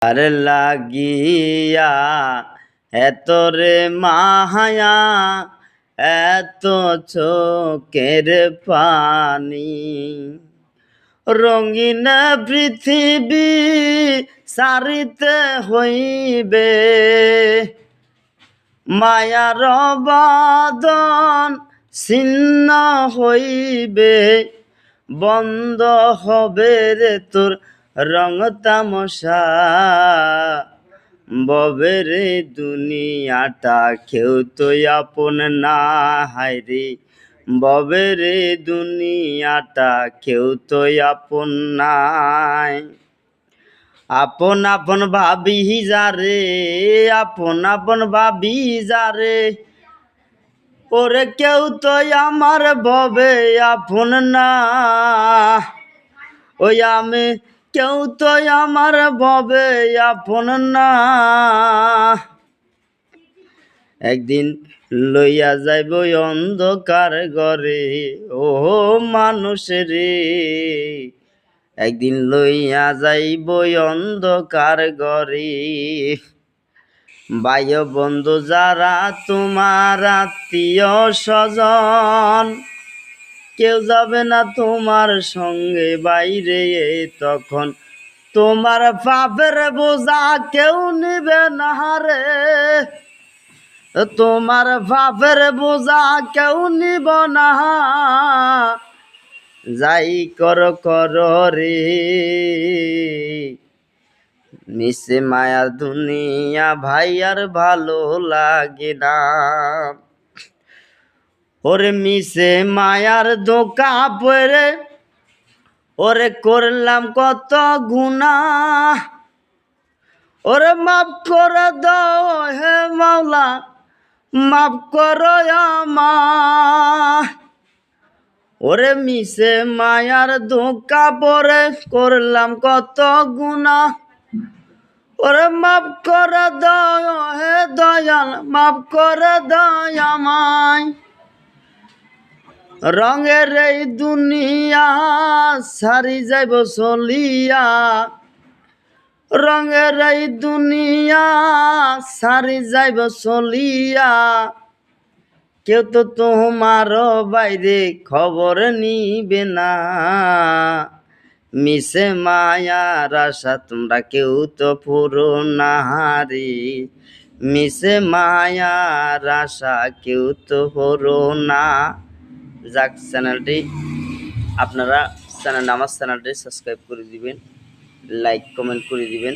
আর লাগিয়া এত রে মায়া এত চোখের পানি রঙিন পৃথিবী সারিতে হইবে মায়ার বাদন ছিন্ন হইবে বন্ধ হবে রে তোর রঙ তামসা ববের দুনিয়াটা কেউ তো আপন না হায়রে ববের দুনিয়াটা কেউ তো আপন নাই আপন আপন ভাবি যারে আপন আপন ভাবি যারে ওরে কেউ তো আমার ভবে আপন না ওই আমি কেউ তো আমার ভবে আপন না একদিন লইয়া যাইব অন্ধকার ঘরে ও মানুষ রে একদিন লইয়া যাইব অন্ধকার ঘরে ভাই বন্ধু যারা তোমার আত্মীয় স্বজন কেউ যাবে না তোমার সঙ্গে বাইরে তখন তোমার পাপের বোঝা কেউ নিবে না রে তোমার পাপের বোঝা কেউ নিব না যাই কর রে মিশে মায়ার দুনিয়া ভাই আর ভালো লাগে না ওরে মিশে মায়ার ধোকা পড়ে ওরে করলাম কত গুনাহ ওরে মাফ করে দাও হে মাওলা মাফ করো আমায় ওরে মিশে মায়ার ধোকা পড়ে করলাম কত গুনাহ ওরে মাফ করে দাও হে দয়াল মাফ করে দাও আমায় রঙের এই দুনিয়া সারি যাইব চলিয়া রঙের এই দুনিয়া সারি যাইব চলিয়া কেউ তো তোমার বাইরে খবর নিবে না মিশে মায়ার আশা তোমরা কেউ তো পুরো না রে মিশে মায়ার আশা কেউ তো পুরো না যাক চ্যানেলটি আপনারা আমার চ্যানেলটি সাবস্ক্রাইব করে দিবেন লাইক কমেন্ট করে দিবেন